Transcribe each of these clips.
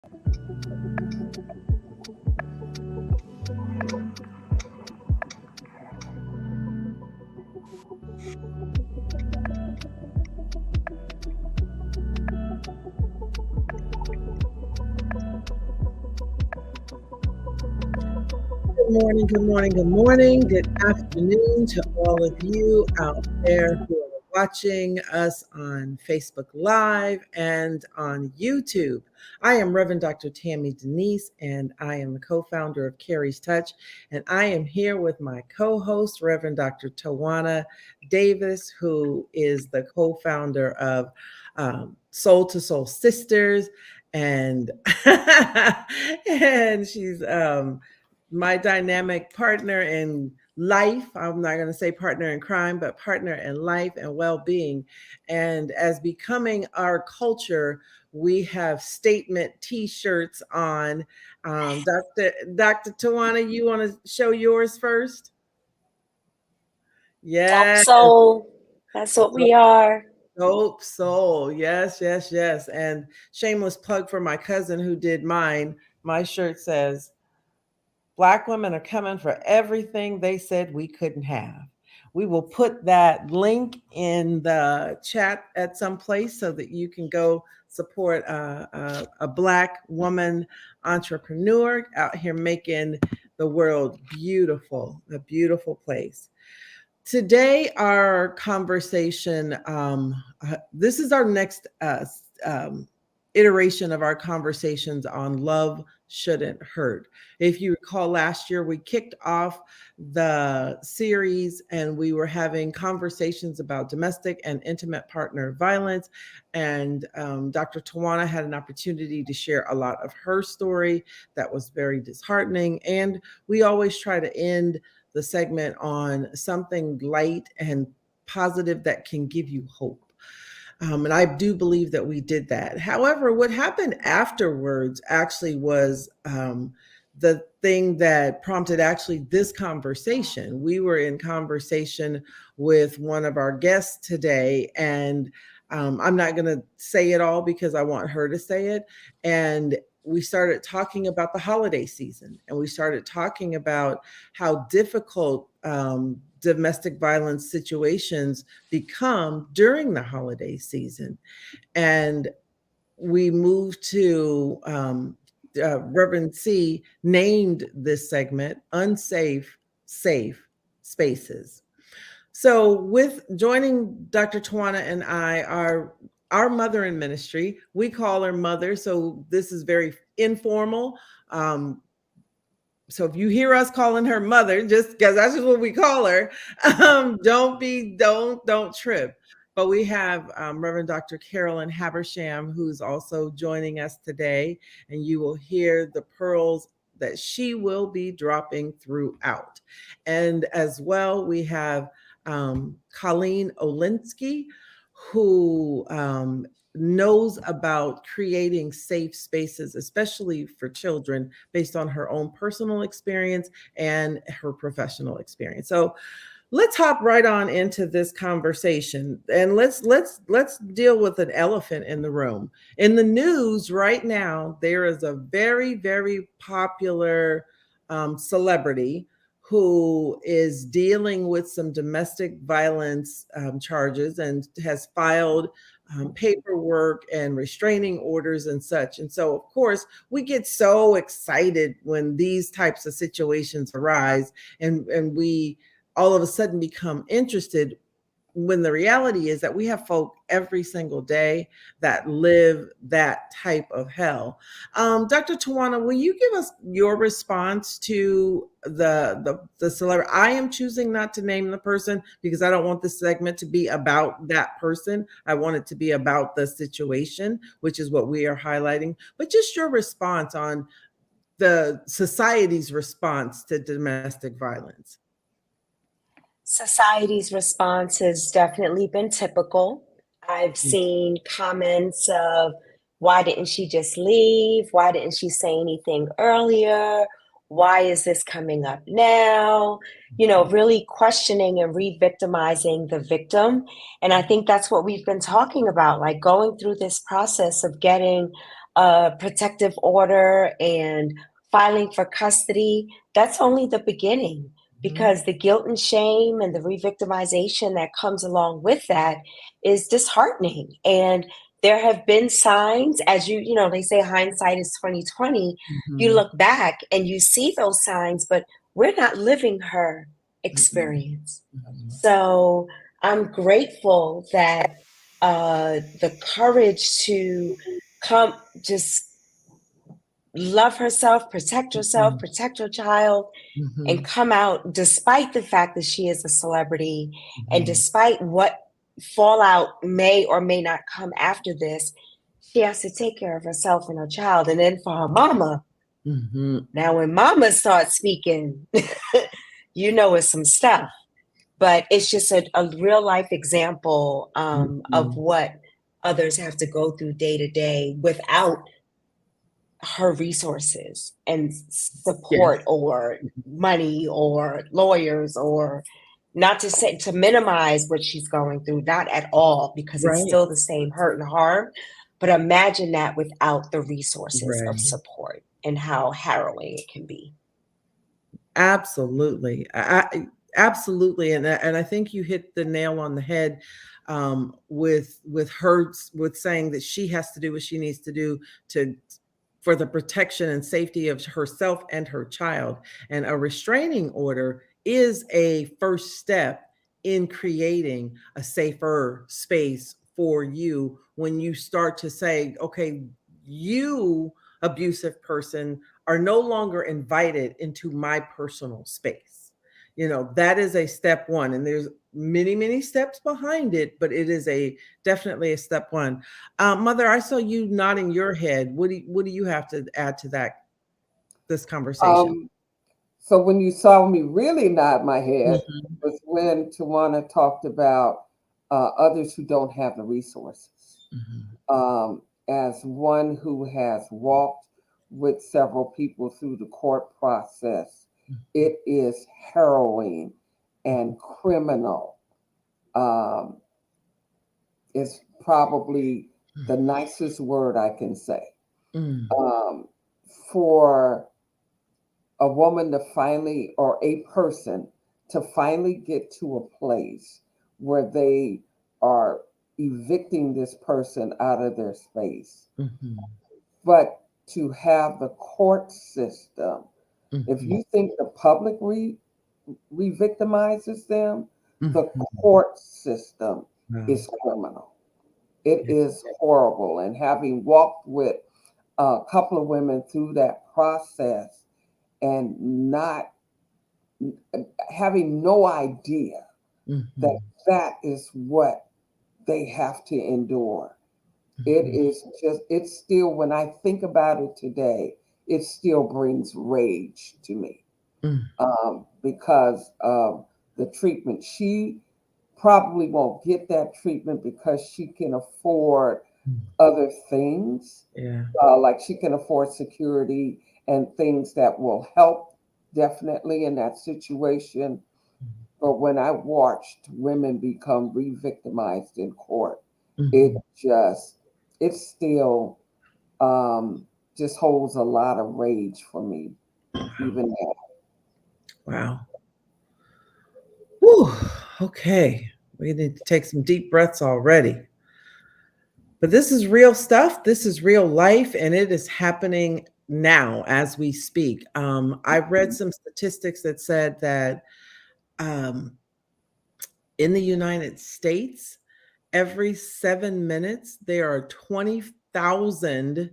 Good morning, good morning, good morning. Good afternoon to all of you out there who are watching us on Facebook Live and on YouTube. I am Reverend Dr. Tammie Denyse, and I am the co-founder of Carrie's Touch, and I am here with my co-host, Reverend Dr. Tawana Davis, who is the co-founder of Soul to Soul Sisters, and and she's my dynamic partner in life. I'm not going to say partner in crime, but partner in life and well being. And as becoming our culture, we have statement t shirts on. Dr. Tawana, you want to show yours first? Dope Yes. soul. That's what we are. Dope soul. Yes, yes, yes. And shameless plug for my cousin who did mine. My shirt says, Black women are coming for everything they said we couldn't have. We will put that link in the chat at some place so that you can go support a Black woman entrepreneur out here making the world beautiful, a beautiful place. Today, our conversation, this is our next iteration of our conversations on love shouldn't hurt. If you recall, last year we kicked off the series and we were having conversations about domestic and intimate partner violence. And Dr. Tawana had an opportunity to share a lot of her story that was very disheartening. And we always try to end the segment on something light and positive that can give you hope. And I do believe that we did that. However, what happened afterwards actually was the thing that prompted actually this conversation. We were in conversation with one of our guests today, and I'm not going to say it all because I want her to say it. And we started talking about the holiday season, and we started talking about how difficult domestic violence situations become during the holiday season. And we moved to Reverend C named this segment Unsafe, Safe Spaces. So, with joining Dr. Tawana and I, our mother in ministry, we call her mother. So, this is very informal. So if you hear us calling her mother, just because that's just what we call her, don't trip. But we have Reverend Dr. Carolyn Habersham, who's also joining us today, and you will hear the pearls that she will be dropping throughout. And as well, we have Colleen Olinsky, who knows about creating safe spaces, especially for children, based on her own personal experience and her professional experience. So let's hop right on into this conversation, and let's deal with an elephant in the room. In the news right now, there is a very popular celebrity who is dealing with some domestic violence charges and has filed paperwork and restraining orders and such. And so, of course, we get so excited when these types of situations arise, and we all of a sudden become interested, when the reality is that we have folk every single day that live that type of hell. Dr. Tawana, will you give us your response to the celebrity? I am choosing not to name the person because I don't want this segment to be about that person. I want it to be about the situation, which is what we are highlighting. But just your response on the society's response to domestic violence. Society's response has definitely been typical. I've seen comments of, why didn't she just leave? Why didn't she say anything earlier? Why is this coming up now? Really questioning and re-victimizing the victim. And I think that's what we've been talking about, like going through this process of getting a protective order and filing for custody, that's only the beginning Mhm. because the guilt and shame and the re-victimization that comes along with that is disheartening. And there have been signs, as they say hindsight is 2020. You Mhm. look back and you see those signs, but we're not living her Mhm. experience. Mhm. So I'm grateful that the courage to come, just love herself, Mhm. protect her child, and Mhm. come out despite the fact that she is a celebrity and Mhm. despite what fallout may or may not come after this. She has to take care of herself and her child. And then for her mama, Mhm. now when mama starts speaking, it's some stuff. But it's just a real life example of Mhm. what others have to go through day to day without her resources and support Yes. or money or lawyers, or not to say to minimize what she's going through, not at all, because it's Right. still the same hurt and harm. But imagine that without the resources of Right. support and how harrowing it can be. Absolutely. Absolutely. And I think you hit the nail on the head, with her, with saying that she has to do what she needs to do to for the protection and safety of herself and her child. And a restraining order is a first step in creating a safer space for you when you start to say, okay, you abusive person are no longer invited into my personal space. That is a step one. And there's many, many steps behind it, but it is definitely a step one. Mother, I saw you nodding your head. What do you have to add to this conversation? Um, so when you saw me really nod my head Mhm. was when Tawana talked about others who don't have the resources. Mhm. As one who has walked with several people through the court process, it is harrowing and criminal. Um, is probably the nicest word I can say. Mhm. Um, for a woman to finally, or a person to finally get to a place where they are evicting this person out of their space. Mhm. But to have the court system, if Mhm. you think the public re-victimizes them, the Mhm. court system Wow. is criminal. It Yeah. is horrible. And having walked with a couple of women through that process and not having no idea that Mhm. that is what they have to endure. It Mhm. is just, it's still, when I think about it today, it still brings rage to me, Mhm. because of the treatment. She probably won't get that treatment because she can afford other things, Yeah. like she can afford security and things that will help definitely in that situation. But when I watched women become re-victimized in court, it Mhm. just, it still just holds a lot of rage for me, Wow. even now. Wow. Whew. Okay. We need to take some deep breaths already. But this is real stuff. This is real life, and it is happening now as we speak. I read some statistics that said that um, in the United States, every 7 minutes, there are 20,000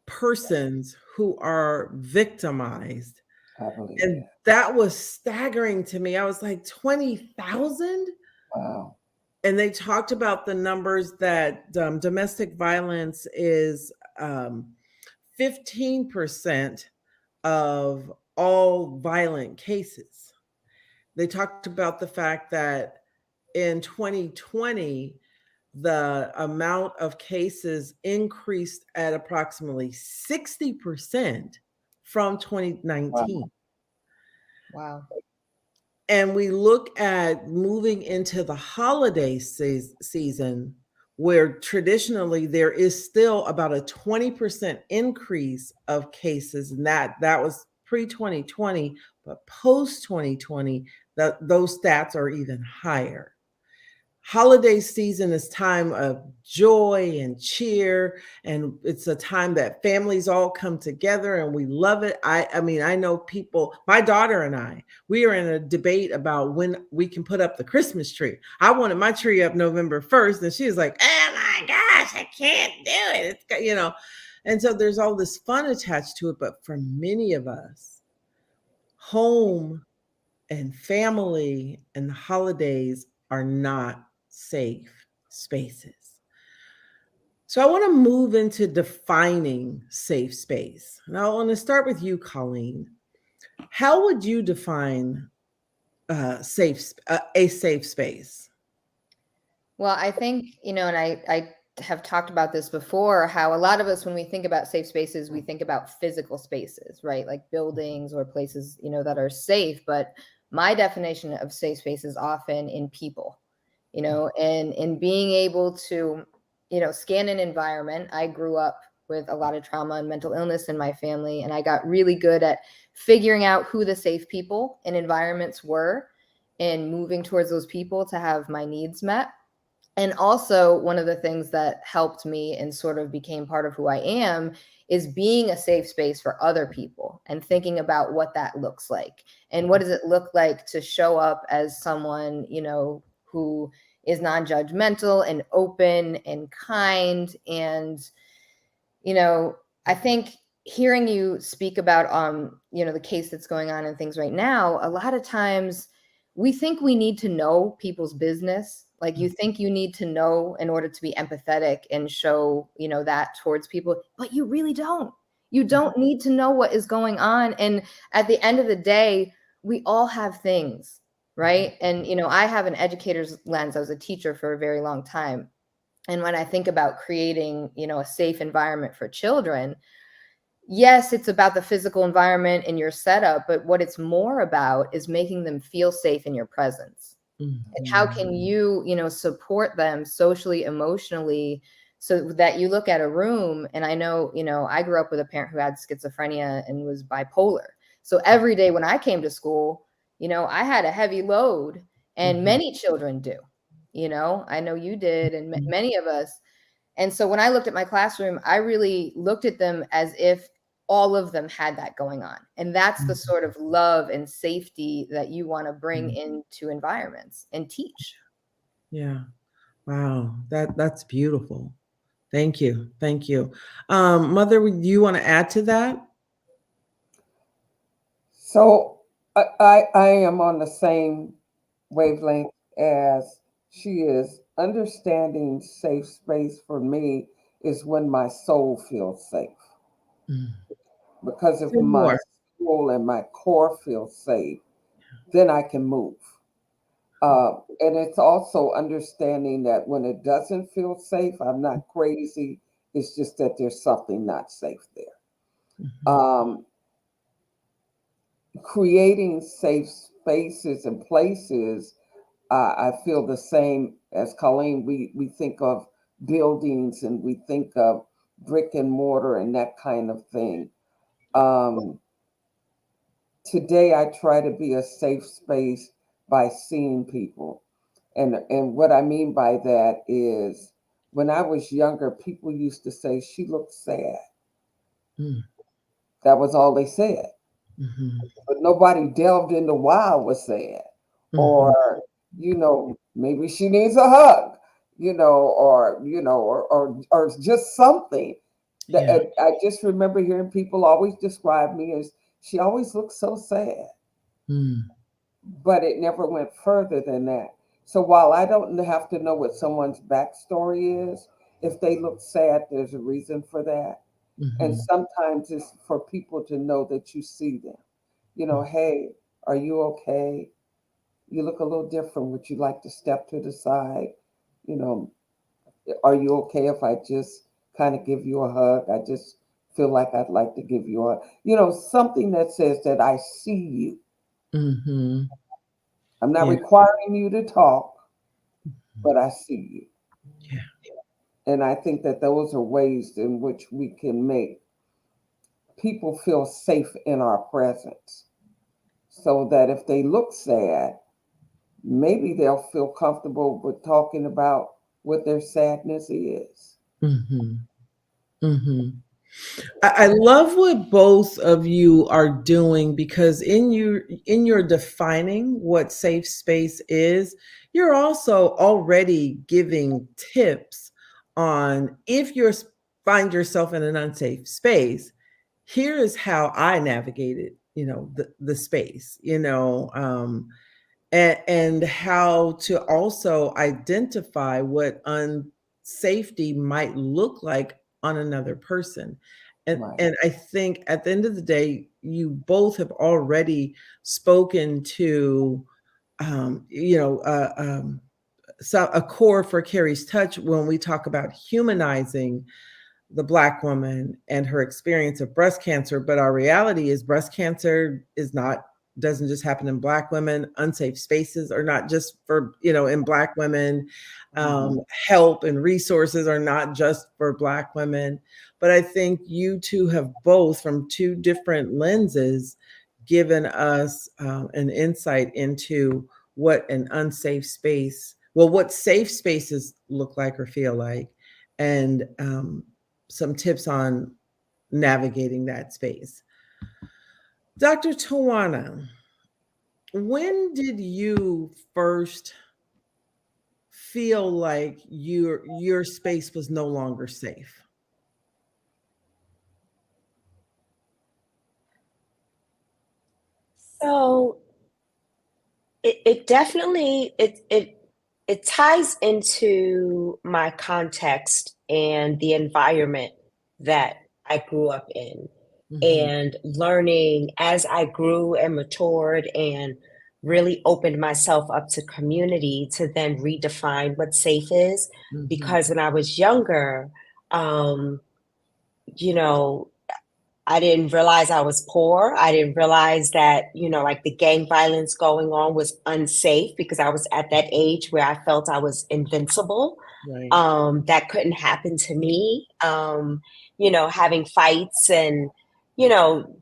persons who are victimized. I believe And that. that was staggering to me. I was like, 20,000? Wow. And they talked about the numbers that domestic violence is 15% of all violent cases. They talked about the fact that in 2020, the amount of cases increased at approximately 60% from Wow. 2019. Wow. And we look at moving into the holiday season, where traditionally there is still about a 20% increase of cases, and that was pre-2020, but post-2020, those stats are even higher. Holiday season is time of joy and cheer, and it's a time that families all come together and we love it. I mean, I know people, my daughter and I, we are in a debate about when we can put up the Christmas tree. I wanted my tree up November 1st, and she was like, oh my gosh, I can't do it. And so there's all this fun attached to it, but for many of us, home and family and the holidays are not safe spaces. So I want to move into defining safe space. Now I want to start with you, Colleen. How would you define a safe space? Well, I think, and I have talked about this before, how a lot of us, when we think about safe spaces, we think about physical spaces, right? Like buildings or places, that are safe. But my definition of safe space is often in people, and in being able to, scan an environment. I grew up with a lot of trauma and mental illness in my family, and I got really good at figuring out who the safe people and environments were and moving towards those people to have my needs met. And also, one of the things that helped me and sort of became part of who I am is being a safe space for other people and thinking about what that looks like. And what does it look like to show up as someone, who is non-judgmental and open and kind. And, I think hearing you speak about, the case that's going on and things right now, a lot of times we think we need to know people's business. Like, you think you need to know in order to be empathetic and show, that towards people, but you really don't. You don't need to know what is going on. And at the end of the day, we all have things, right? And, I have an educator's lens. I was a teacher for a very long time. And when I think about creating, a safe environment for children, yes, it's about the physical environment and your setup, but what it's more about is making them feel safe in your presence. And how can you, support them socially, emotionally, so that you look at a room. And I know, I grew up with a parent who had schizophrenia and was bipolar. So every day when I came to school, I had a heavy load, and many children do. I know you did, and many of us. And so when I looked at my classroom, I really looked at them as if all of them had that going on. And that's the sort of love and safety that you want to bring into environments and teach. Yeah. Wow. That's beautiful. Thank you. Thank you. Mother, do you want to add to that? So I am on the same wavelength as she is. Understanding safe space for me is when my soul feels safe. Mm. Because if Say my more. soul and my core feel safe, then I can move. And it's also understanding that when it doesn't feel safe, I'm not crazy. It's just that there's something not safe there. Mhm. Creating safe spaces and places, I feel the same as Colleen. We think of buildings and we think of brick and mortar and that kind of thing. Um, Today, I try to be a safe space by seeing people. And what I mean by that is when I was younger, people used to say, she looks sad. Mm. That was all they said. Mhm. But nobody delved into why I was sad. Mhm. Or, maybe she needs a hug, or just something. That Yeah. I just remember hearing people always describe me as she always looks so sad, Mm. but it never went further than that. So while I don't have to know what someone's backstory is, if they look sad, there's a reason for that. And Mhm. sometimes it's for people to know that you see them. Hey, are you okay? You look a little different. Would you like to step to the side? You know, are you okay if I just kind of give you a hug? I just feel like I'd like to give you something that says that I see you. Mhm. I'm not Yeah. requiring you to talk, but I see you. Yeah. And I think that those are ways in which we can make people feel safe in our presence, so that if they look sad, maybe they'll feel comfortable with talking about what their sadness is. Mm-hmm. Mm-hmm. I love what both of you are doing, because in your defining what safe space is, you're also already giving tips on, if you find yourself in an unsafe space, here is how I navigated, the space, and how to also identify what unsafety might look like on another person. and Right. and I think at the end of the day, you both have already spoken to so a core for Carrie's touch when we talk about humanizing the Black woman and her experience of breast cancer. But our reality is, breast cancer doesn't just happen in Black women. Unsafe spaces are not just for, in Black women. Mhm. Help and resources are not just for Black women. But I think you two have both, from two different lenses, given us an insight into what an unsafe space, well, what safe spaces look like or feel like, and some tips on navigating that space. Dr. Tawana, when did you first feel like your space was no longer safe? So it definitely it ties into my context and the environment that I grew up in, Mhm, and learning as I grew and matured and really opened myself up to community to then redefine what safe is. mhm, Because when I was younger, um, you know, I didn't realize I was poor. I didn't realize that, like the gang violence going on was unsafe, because I was at that age where I felt I was invincible. right. That couldn't happen to me. Having fights and,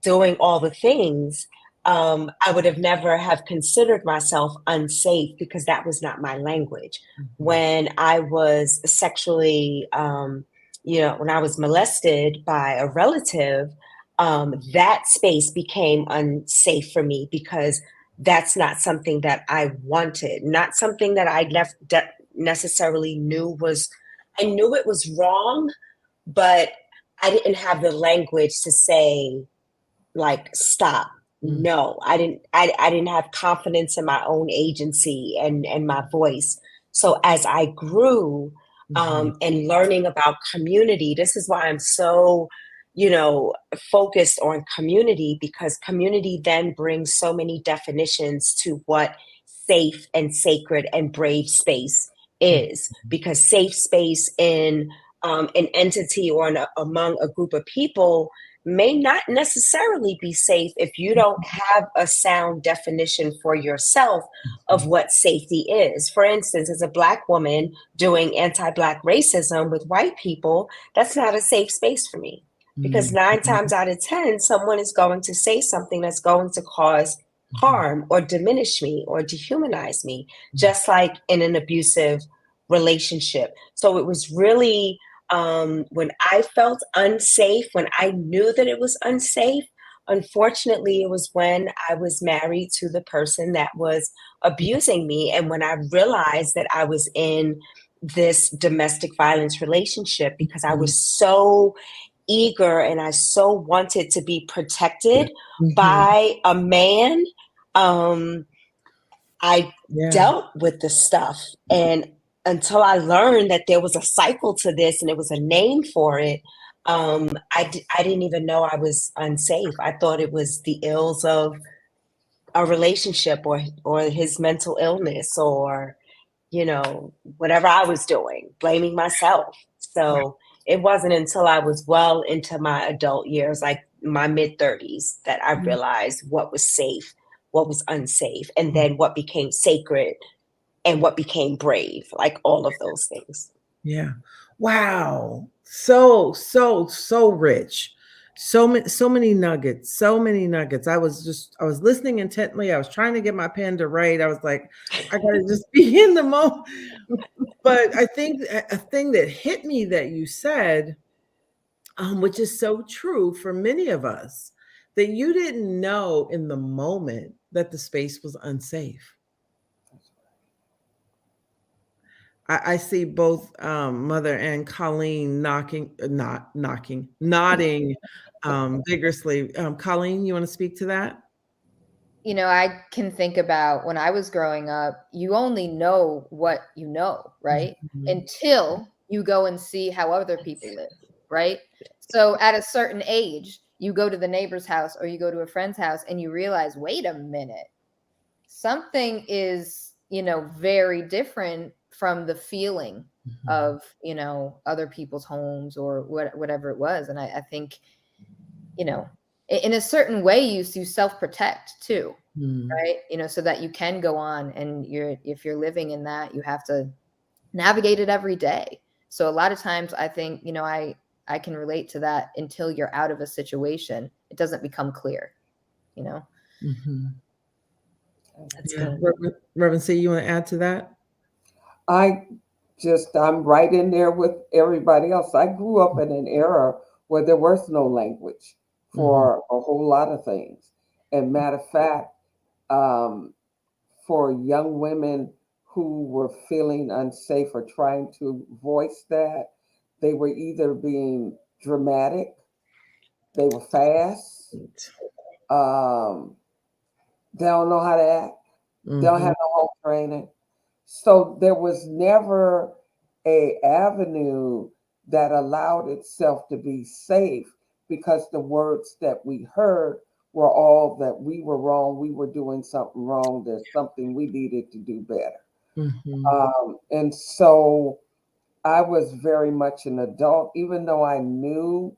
doing all the things. I would have never have considered myself unsafe, because that was not my language. Mhm, When I was sexually, when I was molested by a relative, that space became unsafe for me, because that's not something that I wanted, not something that I necessarily knew was, I knew it was wrong, but I didn't have the language to say, like, stop. mm, No, I didn't have confidence in my own agency and my voice. So as I grew, mhm, and learning about community, this is why I'm so, you know focused on community, because community then brings so many definitions to what safe and sacred and brave space mhm, is. Because safe space in, an entity or among a group of people may not necessarily be safe if you don't have a sound definition for yourself of what safety is. For instance, as a Black woman doing anti-Black racism with white people, that's not a safe space for me, because mhm, 9 times out of 10, someone is going to say something that's going to cause mhm, harm or diminish me or dehumanize me, mhm, just like in an abusive relationship. So it was really, when I felt unsafe, when I knew that it was unsafe, unfortunately, it was when I was married to the person that was abusing me. And when I realized that I was in this domestic violence relationship, because I mhm, was so eager and I so wanted to be protected mhm. by a man, um, I Yeah. dealt with the stuff. And until I learned that there was a cycle to this and there was a name for it, I didn't even know I was unsafe. I thought it was the ills of a relationship, or his mental illness, or, whatever I was doing, blaming myself. So it wasn't until I was well into my adult years, like my mid 30s, that I Mhm, realized what was safe, what was unsafe, and then what became sacred and what became brave, like all of those things. yeah. Wow. So rich. So many nuggets, so many nuggets. I was listening intently. I was trying to get my pen to write. I was like, I gotta just be in the moment. But I think a thing that hit me that you said, which is so true for many of us, that you didn't know in the moment that the space was unsafe. I see both Mother and Colleen not knocking, nodding vigorously. Colleen, you want to speak to that? You know, I can think about when I was growing up, you only know what you know, right? Mhm. Until you go and see how other people live, right? So at a certain age, you go to the neighbor's house or you go to a friend's house and you realize, wait a minute, something is, very different from the feeling Mhm. of, other people's homes or whatever it was. And I think, in a certain way, you self-protect too, Mhm. right? So that you can go on, and if you're living in that, you have to navigate it every day. So a lot of times I think, I can relate to that. Until you're out of a situation, it doesn't become clear, you know. Mhm. That's Yeah. good. Reverend C, you want to add to that? I I'm right in there with everybody else. I grew up in an era where there was no language Mhm. for a whole lot of things. And matter of fact, um, for young women who were feeling unsafe or trying to voice that, they were either being dramatic, they were fast, um, they don't know how to act, they don't Mhm. have no home training. So there was never a avenue that allowed itself to be safe because the words that we heard were all that we were wrong, we were doing something wrong, there's something we needed to do better. Mhm. And so I was very much an adult, even though I knew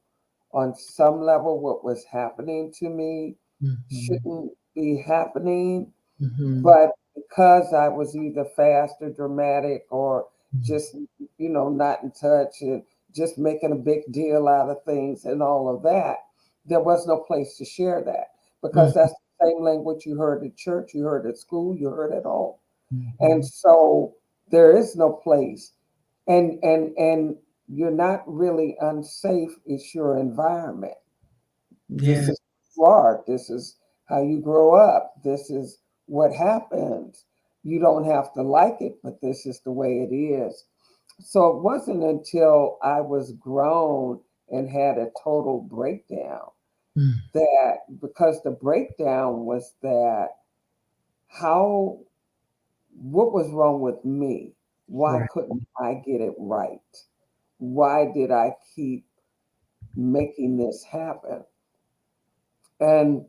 on some level what was happening to me Mhm. shouldn't be happening. Mhm. But because I was either fast or dramatic or Mhm. just, not in touch and just making a big deal out of things and all of that, there was no place to share that because Mhm. that's the same language you heard at church, you heard at school, you heard at home. And Mhm. so there is no place. And you're not really unsafe, it's your environment. Yeah. This is who you are. This is how you grow up. This is what happens. You don't have to like it, but this is the way it is. So it wasn't until I was grown and had a total breakdown Mm. that, because the breakdown was that how, what was wrong with me? Why Right. couldn't I get it right? Why did I keep making this happen? And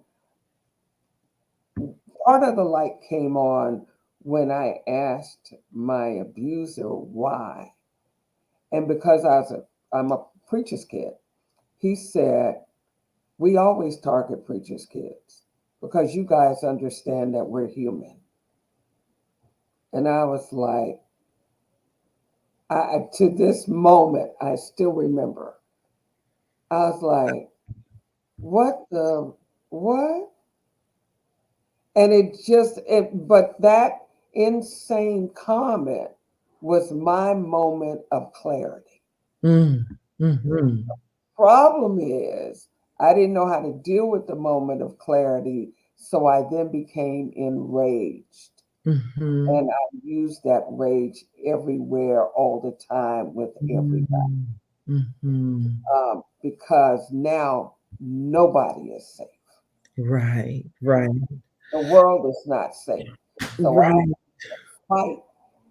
part of the light came on when I asked my abuser why. And because I'm a preacher's kid, he said, we always target preacher's kids because you guys understand that we're human. And I was like, to this moment, I still remember. I was like, what the, what? And but that insane comment was my moment of clarity. Mm. Mhm. Problem is, I didn't know how to deal with the moment of clarity, so I then became enraged. Mhm. And I used that rage everywhere, all the time, with everybody, Mhm. Mhm. because now nobody is safe. Right. Right. The world is not safe. So I Right. fight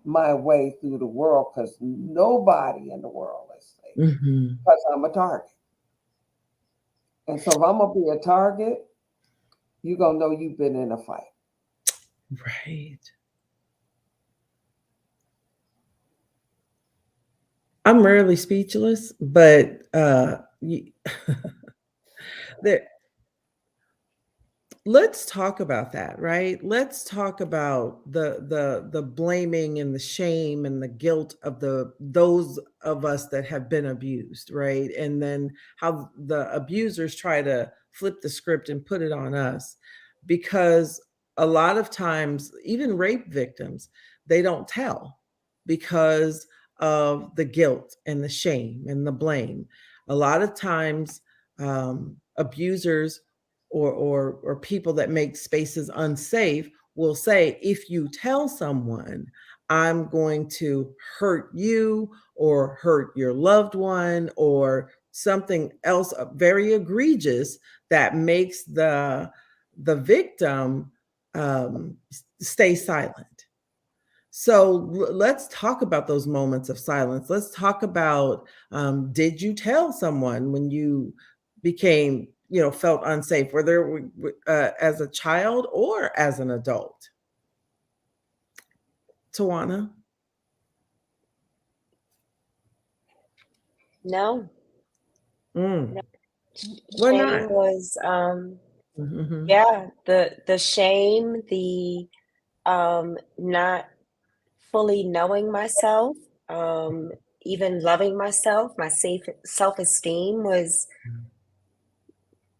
my way through the world because nobody in the world is safe Mhm. because I'm a target. And so if I'm going to be a target, you're going to know you've been in a fight. Right. I'm rarely speechless, but there let's talk about that, right? Let's talk about the blaming and the shame and the guilt of those of us that have been abused, right? And then how the abusers try to flip the script and put it on us, because a lot of times, even rape victims, they don't tell because of the guilt and the shame and the blame. A lot of times, abusers or people that make spaces unsafe will say, if you tell someone, I'm going to hurt you or hurt your loved one or something else very egregious that makes the victim stay silent. So let's talk about those moments of silence. Let's talk about, did you tell someone when you became, felt unsafe, whether as a child or as an adult? Tawana? No, Mm. no. Why Shame not? was, Mhm. yeah, the shame, the not fully knowing myself, um, even loving myself, my safe self-esteem was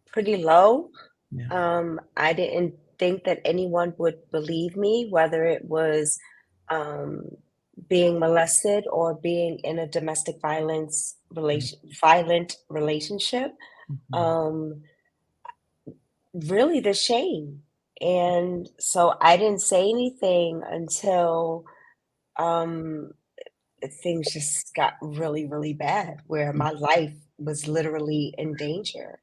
pretty low. Yeah. I didn't think that anyone would believe me, whether it was um, being molested or being in a domestic violent relationship. Mhm. Um, really, the shame, and so I didn't say anything until um, things just got really, really bad, where my life was literally in danger.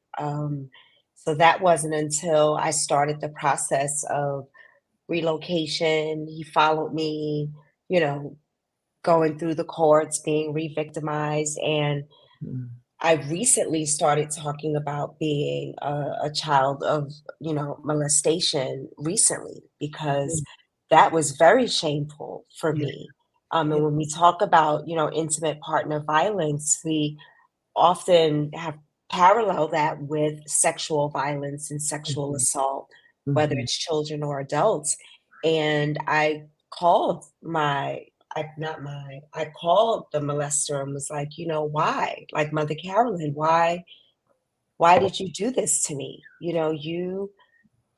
So that wasn't until I started the process of relocation. He followed me, you know, going through the courts, being re-victimized. And Mhm. I recently started talking about being a child of, molestation recently, because Mhm. that was very shameful for Yeah. me. Yeah. And when we talk about, intimate partner violence, we often have parallel that with sexual violence and sexual Mhm. assault, whether Mhm. it's children or adults. And I called I called the molester and was like, why? Like, Mother Carolyn, why did you do this to me? You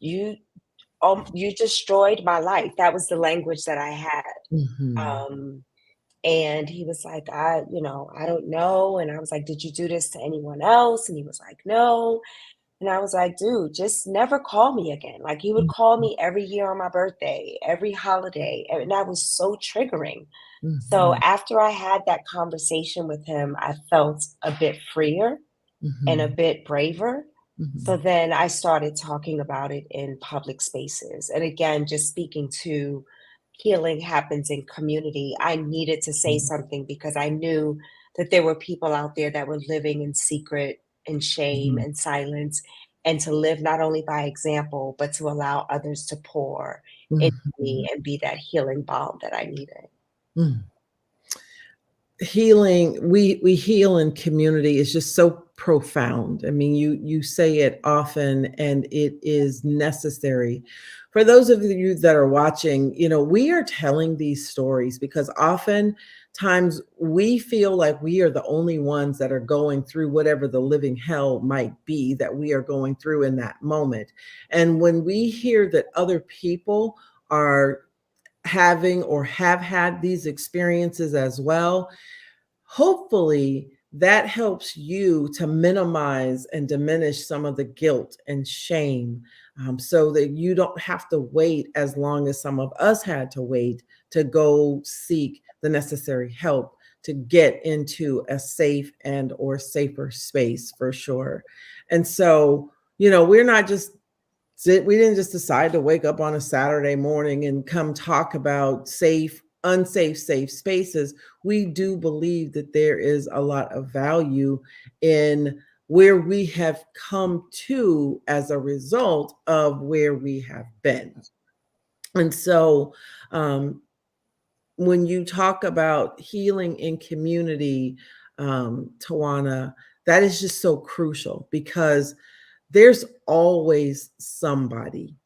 you destroyed my life. That was the language that I had. Mhm. Um, and he was like, I don't know. And I was like, did you do this to anyone else? And he was like, no. And I was like, dude, just never call me again. Like, he would call me every year on my birthday, every holiday. And that was so triggering. So Mhm. after I had that conversation with him, I felt a bit freer and a Mhm. bit braver. So Mhm. then I started talking about it in public spaces. And again, just speaking to healing happens in community. I needed to say Mhm. something because I knew that there were people out there that were living in secret and shame Mhm. and silence, and to live not only by example, but to allow others to pour into me Mhm. and be that healing balm that I needed. Mhm. Healing, we heal in community is just so profound. I mean, you say it often and it is necessary. For those of you that are watching, we are telling these stories because oftentimes we feel like we are the only ones that are going through whatever the living hell might be that we are going through in that moment. And when we hear that other people are having or have had these experiences as well, hopefully that helps you to minimize and diminish some of the guilt and shame, so that you don't have to wait as long as some of us had to wait to go seek the necessary help to get into a safe and or safer space for sure. And so, we're not just we didn't just decide to wake up on a Saturday morning and come talk about unsafe, safe spaces. We do believe that there is a lot of value in where we have come to as a result of where we have been. And so, um, when you talk about healing in community, Tawana, that is just so crucial because there's always somebody.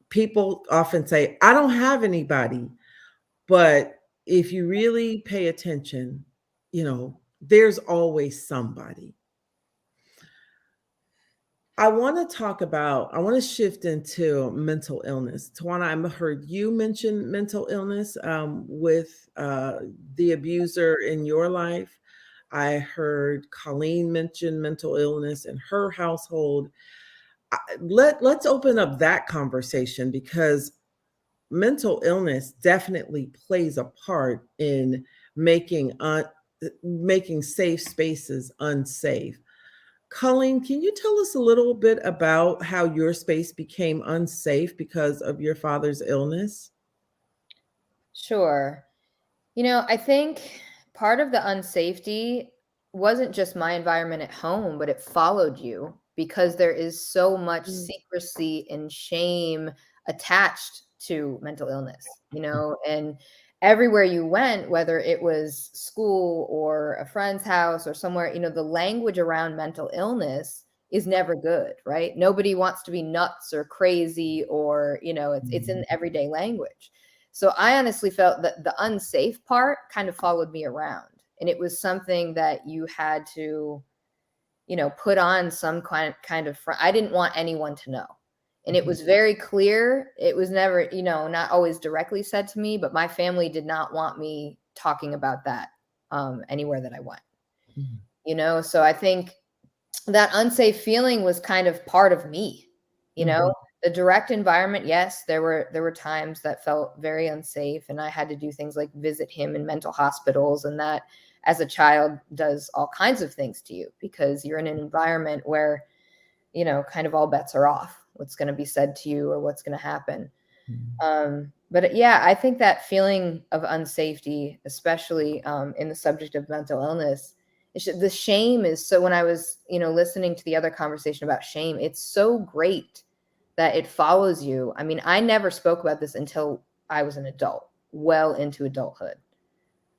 People often say, I don't have anybody. But if you really pay attention, there's always somebody. I want to shift into mental illness. Tawana, I heard you mention mental illness with the abuser in your life. I heard Colleen mention mental illness in her household. Let's open up that conversation, because mental illness definitely plays a part in making safe spaces unsafe. Colleen, can you tell us a little bit about how your space became unsafe because of your father's illness? Sure. I think part of the unsafety wasn't just my environment at home, but it followed you because there is so much Mm. secrecy and shame attached to mental illness, and everywhere you went, whether it was school or a friend's house or somewhere, the language around mental illness is never good, right? Nobody wants to be nuts or crazy, or, it's in everyday language. So I honestly felt that the unsafe part kind of followed me around, and it was something that you had to, put on some kind of front. I didn't want anyone to know. And it was very clear. It was never, not always directly said to me, but my family did not want me talking about that anywhere that I went. So I think that unsafe feeling was kind of part of me, the direct environment. Yes, there were times that felt very unsafe, and I had to do things like visit him in mental hospitals, and that as a child does all kinds of things to you because you're in an environment where, kind of all bets are off, what's going to be said to you or what's going to happen. But yeah, I think that feeling of unsafety, especially in the subject of mental illness, the shame is so. When I was, listening to the other conversation about shame, it's so great that it follows you. I mean, I never spoke about this until I was an adult, well into adulthood.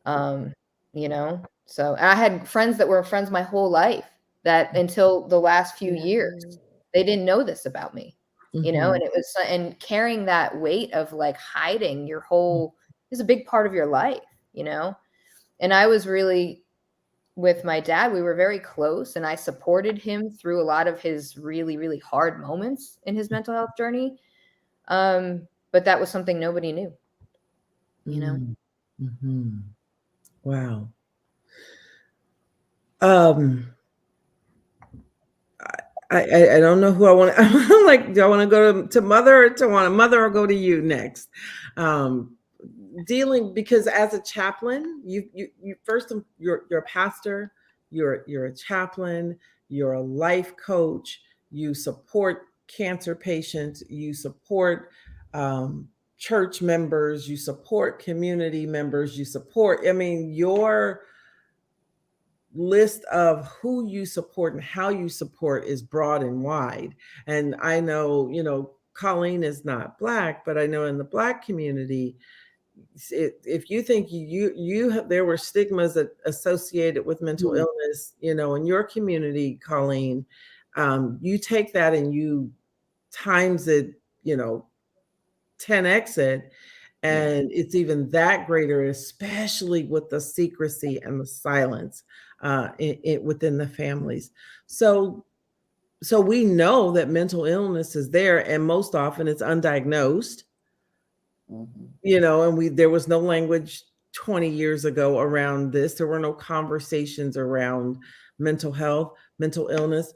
So I had friends that were friends my whole life that until the last few years, they didn't know this about me, and it was, and carrying that weight of like hiding your whole is a big part of your life, and I was really, with my dad, we were very close, and I supported him through a lot of his really, really hard moments in his mental health journey. But that was something nobody knew, Wow. I don't know who I want to. I'm like, do I want to go to Mother, or Tawana? Mother, or go to you next? Because as a chaplain, you first, you're a pastor, you're a chaplain, you're a life coach, you support cancer patients, you support church members, you support community members, you support. I mean, your list of who you support and how you support is broad and wide. And I know, Colleen is not Black, but I know in the Black community, if you think there were stigmas associated with mental illness, in your community, Colleen, you take that and you times it, 10x it, and it's even that greater, especially with the secrecy and the silence within the families. So we know that mental illness is there, and most often it's undiagnosed. And there was no language 20 years ago around this. There were no conversations around mental health, mental illness.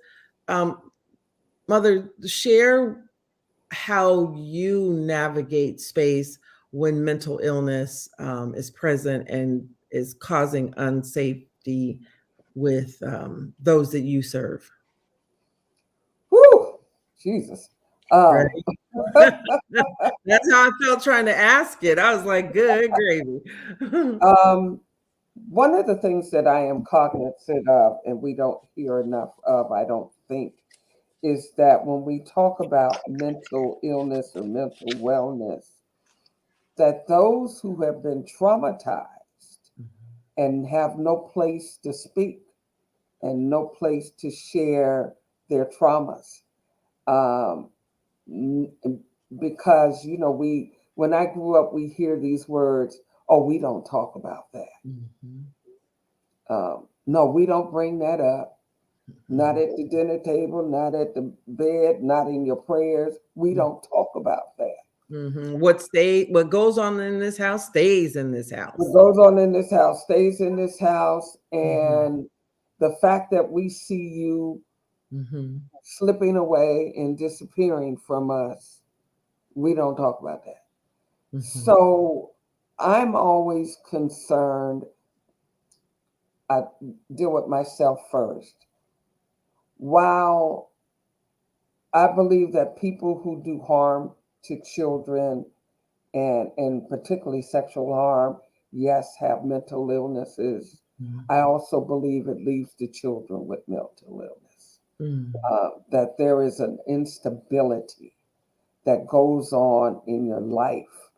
Mother, share how you navigate space when mental illness is present and is causing unsafety with those that you serve. Whew, Jesus. Right? That's how I felt trying to ask it. I was like, good gravy. One of the things that I am cognizant of, and we don't hear enough of, I don't think, is that when we talk about mental illness or mental wellness, that those who have been traumatized and have no place to speak and no place to share their traumas, Um, n- because when I grew up, we hear these words, "Oh, we don't talk about that." Mhm. No, we don't bring that up. Not Mhm. at the dinner table, not at the bed, not in your prayers. We don't talk about that. Mhm. What goes on in this house stays in this What house. goes on in this house stays in this house. Mhm. And the fact that we see you Mhm. slipping away and disappearing from us, we don't talk about that. Mhm. So I'm always concerned. I deal with myself first. While I believe that people who do harm to children and particularly sexual harm, yes, have mental illnesses. Mhm. I also believe it leaves the children with mental illness. Mhm. That there is an instability that goes on in your life,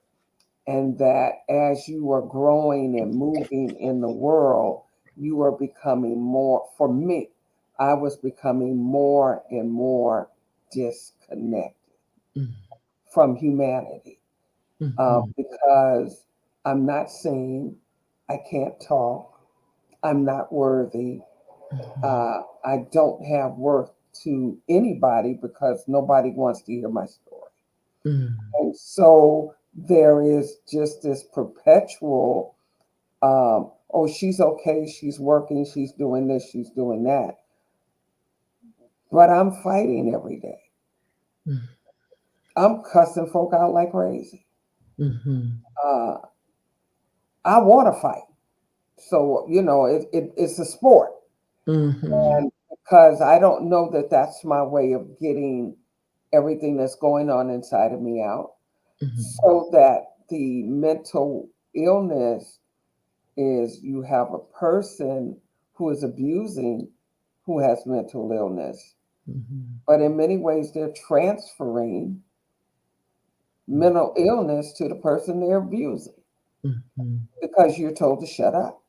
and that as you are growing and moving in the world, you are becoming more, for me, I was becoming more and more disconnected from humanity Mhm. because I'm not seen, I can't talk, I'm not worthy, Mhm. I don't have worth to anybody because nobody wants to hear my story. Mhm. And so there is just this perpetual, oh, she's okay, she's working, she's doing this, she's doing that. But I'm fighting every day. Mhm. I'm cussing folk out like crazy. Mhm. Uh, I want to fight. So, it's a sport. Mhm. And because I don't know that that's my way of getting everything that's going on inside of me out, Mhm. so that the mental illness is you have a person who is abusing who has mental illness, Mhm. but in many ways they're transferring mental illness to the person they're abusing Mhm. because you're told to shut up.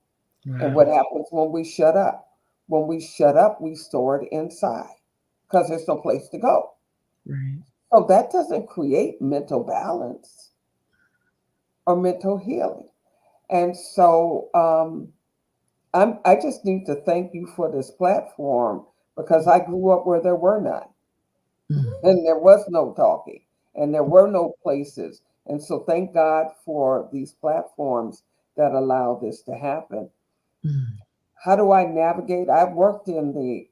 And what Wow. happens when we shut up? When we shut up, we store it inside because there's no place to go. Right. So that doesn't create mental balance or mental healing. And so I just need to thank you for this platform because I grew up where there were none Mhm. and there was no talking and there were no places. And so thank God for these platforms that allow this to happen. Mhm. How do I navigate? I've worked in the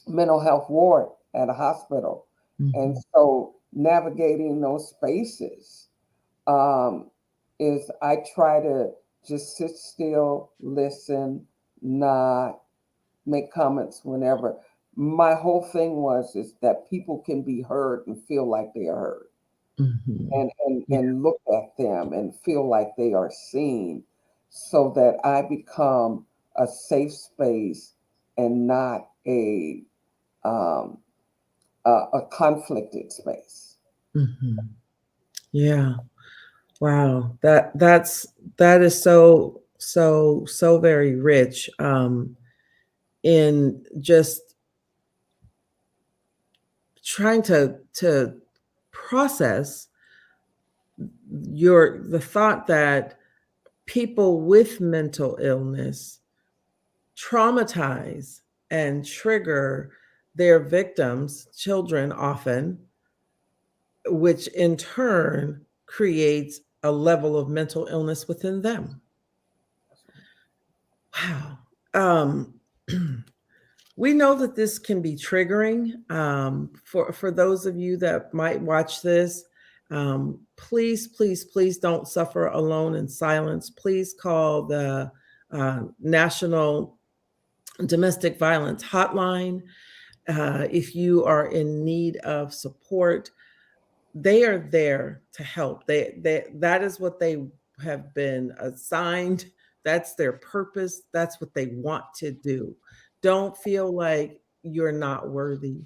mental health ward at a hospital. And Mhm. so navigating those spaces um, is I try to just sit still, listen, not make comments whenever. My whole thing is that people can be heard and feel like they are heard, Mhm. Yeah. and look at them and feel like they are seen, so that I become a safe space and not um, a conflicted space. Mhm. Yeah. Wow. That is so very rich in just trying to process the thought that people with mental illness traumatize and trigger their victims, children often, which in turn creates a level of mental illness within them. Wow. Um, we know that this can be triggering for those of you that might watch this. Please, please, please don't suffer alone in silence. Please call the National Domestic Violence Hotline if you are in need of support. They are there to help. That is what they have been assigned. That's their purpose. That's what they want to do. Don't feel like you're not worthy.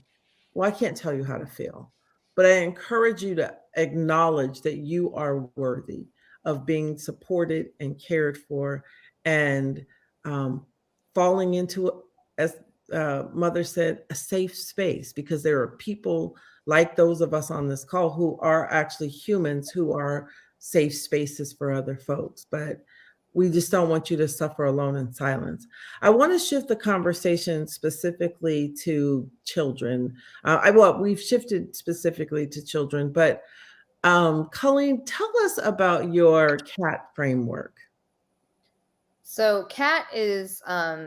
Well, I can't tell you how to feel, but I encourage you to acknowledge that you are worthy of being supported and cared for, and um, falling into as Mother said, a safe space, because there are people like those of us on this call who are actually humans, who are safe spaces for other folks. But we just don't want you to suffer alone in silence. I want to shift the conversation specifically to children. Well, we've shifted specifically to children, but Colleen, tell us about your CAT framework. So CAT is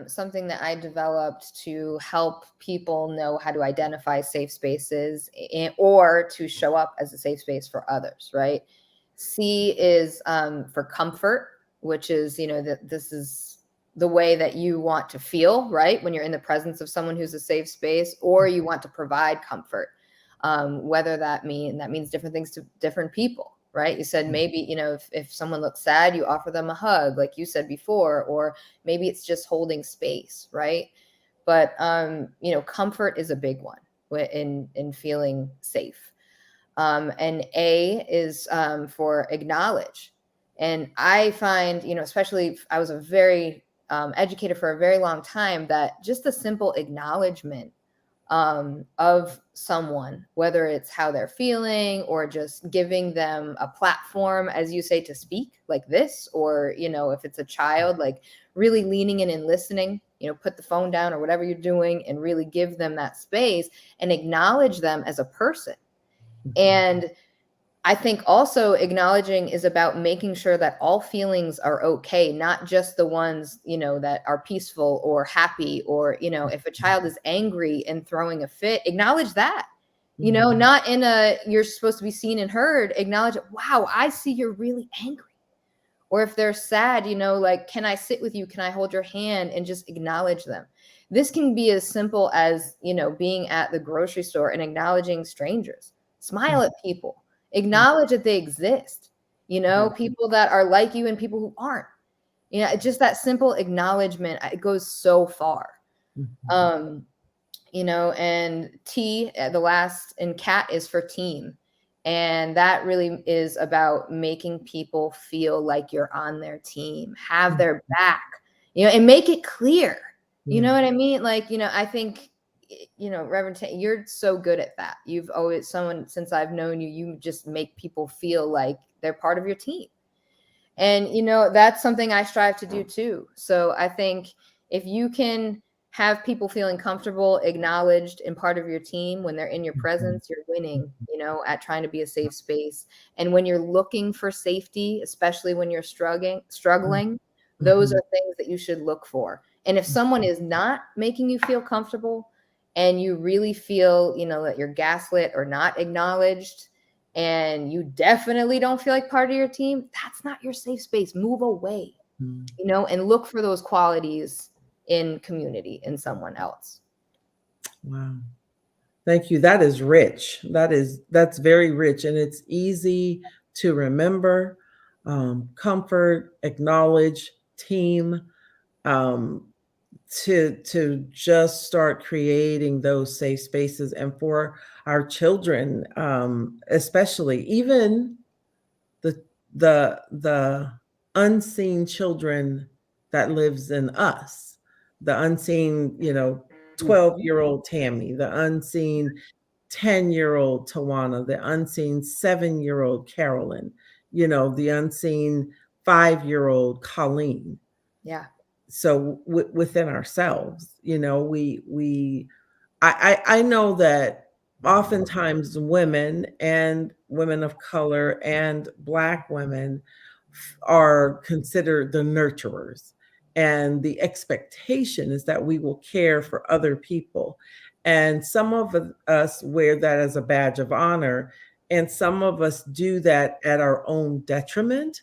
something that I developed to help people know how to identify safe spaces or to show up as a safe space for others, right? C is for comfort, which is, that this is the way that you want to feel, right? When you're in the presence of someone who's a safe space, or you want to provide comfort, whether that means different things to different people. Right. You said maybe, if someone looks sad, you offer them a hug, like you said before, or maybe it's just holding space. Right. But, comfort is a big one in feeling safe. And A is for acknowledge. And I find, especially I was a very educated for a very long time, that just the simple acknowledgement of someone, whether it's how they're feeling or just giving them a platform, as you say, to speak like this, or, if it's a child, like really leaning in and listening, put the phone down or whatever you're doing and really give them that space and acknowledge them as a person. And I think also acknowledging is about making sure that all feelings are okay, not just the ones, that are peaceful or happy, or, if a child is angry and throwing a fit, acknowledge that, not in you're supposed to be seen and heard, acknowledge, wow, I see you're really angry. Or if they're sad, like, can I sit with you? Can I hold your hand? And just acknowledge them. This can be as simple as, being at the grocery store and acknowledging strangers. Smile at people. Acknowledge that they exist, people that are like you and people who aren't, just that simple acknowledgement, it goes so far. And T, the last in CAT, is for team. And that really is about making people feel like you're on their team, have their back, and make it clear, you know what I mean? Like, I think, Reverend you're so good at that. You've always, since I've known you, you just make people feel like they're part of your team. And, that's something I strive to do too. So I think if you can have people feeling comfortable, acknowledged, and part of your team when they're in your presence, you're winning, at trying to be a safe space. And when you're looking for safety, especially when you're struggling, those are things that you should look for. And if someone is not making you feel comfortable and you really feel, that you're gaslit or not acknowledged, and you definitely don't feel like part of your team, that's not your safe space. Move away, and look for those qualities in community, in someone else. Wow. Thank you. That is rich. That's very rich. And it's easy to remember. Comfort, acknowledge, team, to just start creating those safe spaces. And for our children, especially, even the unseen children that lives in us, the unseen, 12-year-old Tammie, the unseen 10-year-old Tawana, the unseen 7-year-old Carolyn, the unseen 5-year-old Colleen. Yeah. So within ourselves, I know that oftentimes women and women of color and Black women are considered the nurturers. And the expectation is that we will care for other people. And some of us wear that as a badge of honor. And some of us do that at our own detriment,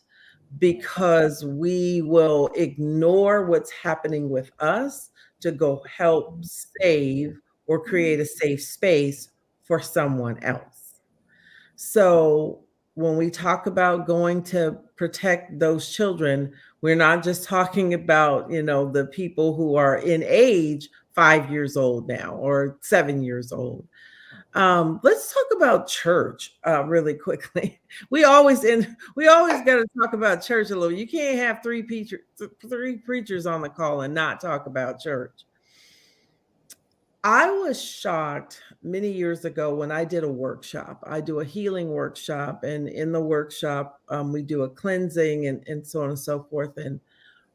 because we will ignore what's happening with us to go help save or create a safe space for someone else. So when we talk about going to protect those children, we're not just talking about, the people who are in age 5 years old now or 7 years old. Let's talk about church really quickly. We always got to talk about church a little. You can't have three preachers on the call and not talk about church. I was shocked many years ago when I did a workshop. I do a healing workshop, and in the workshop, we do a cleansing and so on and so forth. And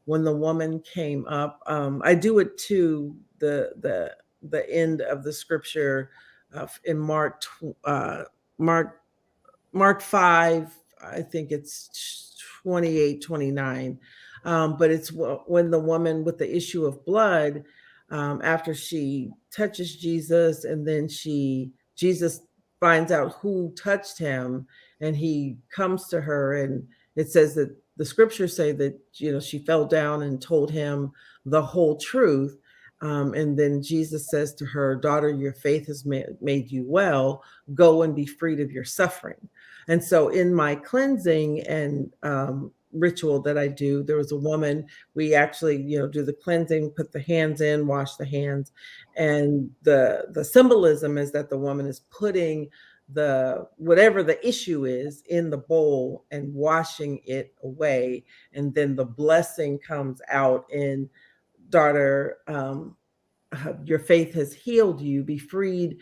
when the woman came up, I do it to the end of the scripture in Mark Mark 5, I think it's 28, 29. But it's when the woman with the issue of blood, after she touches Jesus, and then Jesus finds out who touched him, and he comes to her, and it says that the scriptures say that, she fell down and told him the whole truth. And then Jesus says to her, "Daughter, your faith has made you well. Go and be freed of your suffering." And so in my cleansing and ritual that I do, there was a woman, we actually, do the cleansing, put the hands in, wash the hands. And the symbolism is that the woman is putting the whatever the issue is in the bowl and washing it away. And then the blessing comes out in, "Daughter, your faith has healed you. Be freed.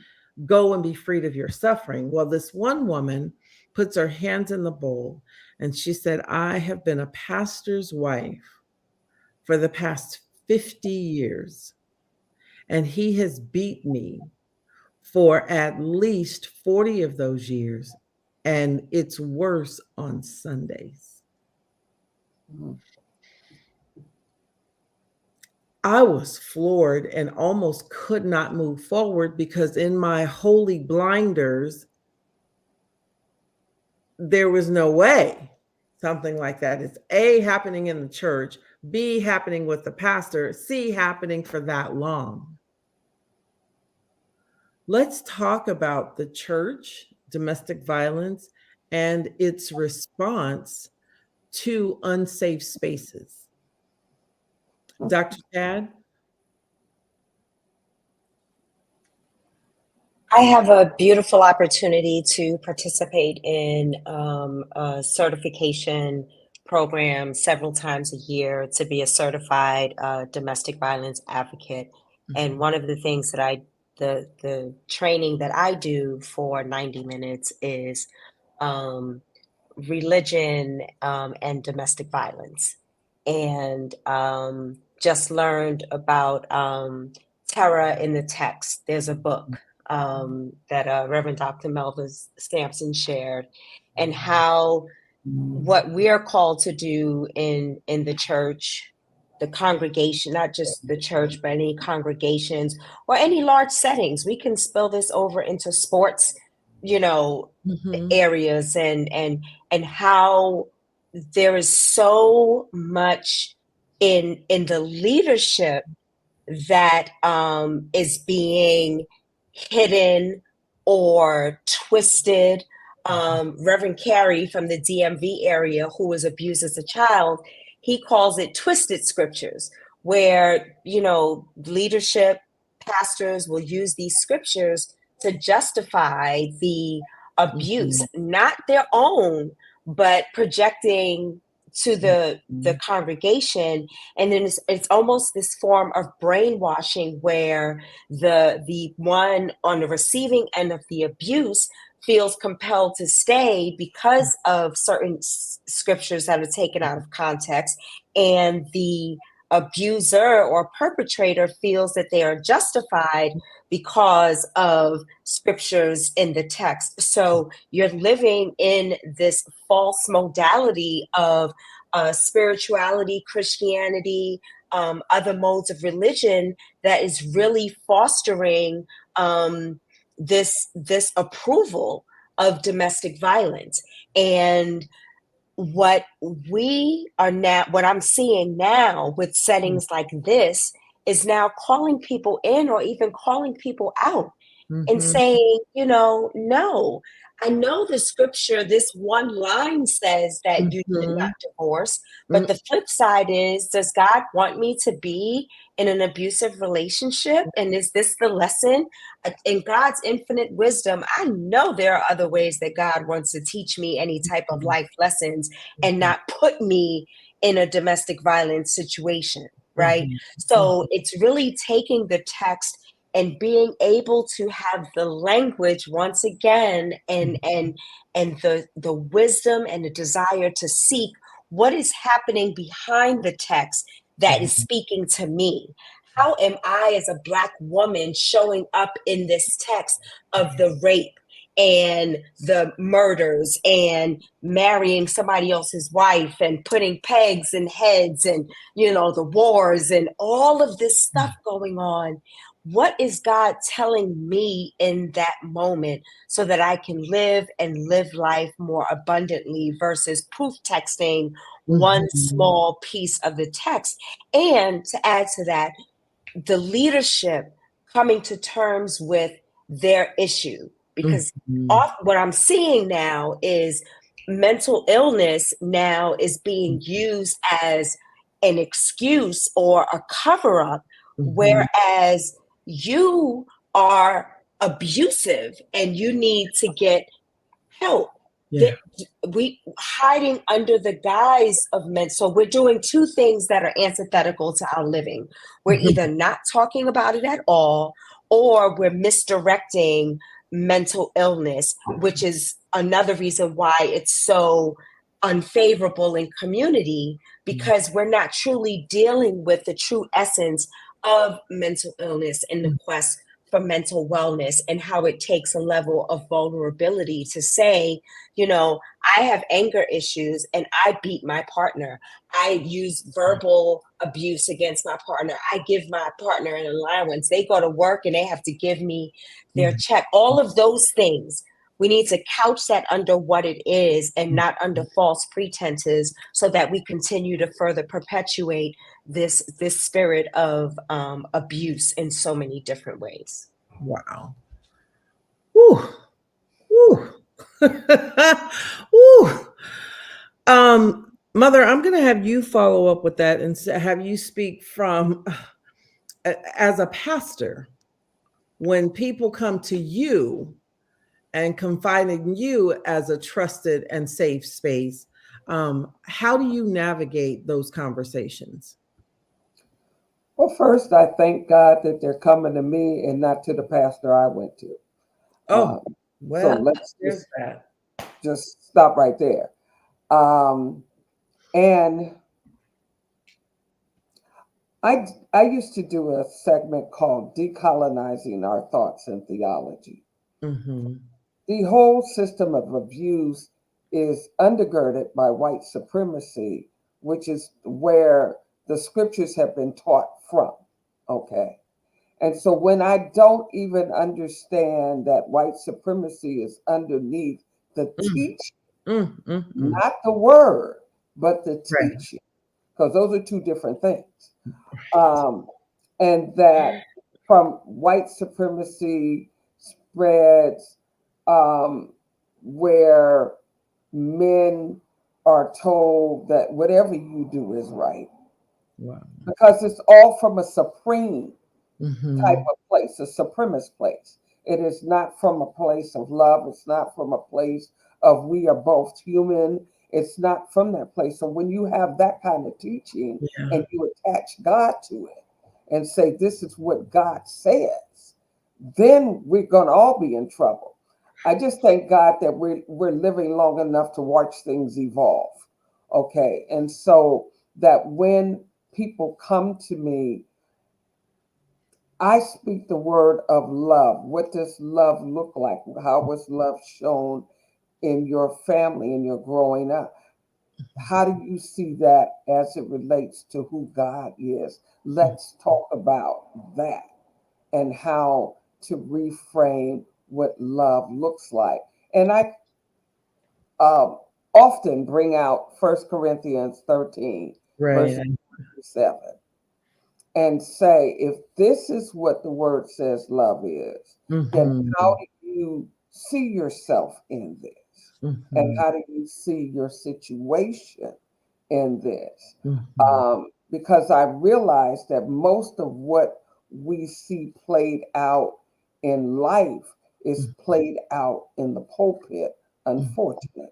Go and be freed of your suffering." Well, this one woman puts her hands in the bowl, and she said, "I have been a pastor's wife for the past 50 years, and he has beat me for at least 40 of those years, and it's worse on Sundays." Mhm. I was floored and almost could not move forward, because in my holy blinders, there was no way something like that is A, happening in the church, B, happening with the pastor, C, happening for that long. Let's talk about the church, domestic violence, and its response to unsafe spaces. Dr. Chad? I have a beautiful opportunity to participate in a certification program several times a year to be a certified domestic violence advocate. And one of the things that the training that I do for 90 minutes is religion and domestic violence. And just learned about terror in the text. There's a book that Reverend Dr. Melva Sampson shared, and how what we are called to do in the church, the congregation, not just the church, but any congregations or any large settings. We can spill this over into sports, areas, and how there is so much in the leadership that is being hidden or twisted. Reverend Carey from the DMV area, who was abused as a child, he calls it twisted scriptures, where leadership, pastors will use these scriptures to justify the abuse, not their own, but projecting to the congregation. And then it's almost this form of brainwashing, where the one on the receiving end of the abuse feels compelled to stay because of certain scriptures that are taken out of context, and the abuser or perpetrator feels that they are justified because of scriptures in the text. So you're living in this false modality of spirituality, Christianity, other modes of religion, that is really fostering this approval of domestic violence. And what I'm seeing now with settings like this is now calling people in, or even calling people out, and saying, no, I know the scripture, this one line says that you should not divorce, but the flip side is, does God want me to be in an abusive relationship? And is this the lesson? In God's infinite wisdom, I know there are other ways that God wants to teach me any type of life lessons, and not put me in a domestic violence situation, right? So it's really taking the text and being able to have the language once again, and the wisdom and the desire to seek what is happening behind the text that is speaking to me. How am I, as a Black woman, showing up in this text of the rape and the murders and marrying somebody else's wife and putting pegs in heads and, the wars and all of this stuff going on? What is God telling me in that moment so that I can live and live life more abundantly versus proof texting one small piece of the text? And to add to that, the leadership coming to terms with their issue, because what I'm seeing now is mental illness now is being used as an excuse or a cover up, whereas you are abusive and you need to get help. Yeah. We hiding under the guise of men. So we're doing two things that are antithetical to our living. We're either not talking about it at all, or we're misdirecting mental illness, which is another reason why it's so unfavorable in community, because we're not truly dealing with the true essence of mental illness and the quest for mental wellness, and how it takes a level of vulnerability to say, I have anger issues and I beat my partner. I use verbal abuse against my partner. I give my partner an allowance. They go to work and they have to give me their check. All of those things, we need to couch that under what it is and not under false pretenses, so that we continue to further perpetuate this spirit of abuse in so many different ways. Wow. Woo. Woo. Woo. Mother, I'm going to have you follow up with that and have you speak from, as a pastor, when people come to you and confide in you as a trusted and safe space, how do you navigate those conversations? Well, first, I thank God that they're coming to me and not to the pastor I went to. Oh, So well, let's there's that. just stop right there. And I used to do a segment called Decolonizing Our Thoughts and Theology. The whole system of abuse is undergirded by white supremacy, which is where the scriptures have been taught from. Okay. And so when I don't even understand that white supremacy is underneath the teaching, not the word, but the teaching, because those are two different things. And that from white supremacy spreads where men are told that whatever you do is right. Wow. Because it's all from a supreme type of place, a supremacist place. It is not from a place of love. It's not from a place of we are both human. It's not from that place. So when you have that kind of teaching and you attach God to it and say, this is what God says, then we're going to all be in trouble. I just thank God that we're living long enough to watch things evolve. Okay. And so that when people come to me, I speak the word of love. What does love look like? How was love shown in your family and your growing up? How do you see that as it relates to who God is? Let's talk about that and how to reframe what love looks like. And I often bring out 1 Corinthians 13, verses 7. And say, if this is what the word says love is, then how do you see yourself in this? And how do you see your situation in this? Because I realize that most of what we see played out in life is played out in the pulpit, unfortunately.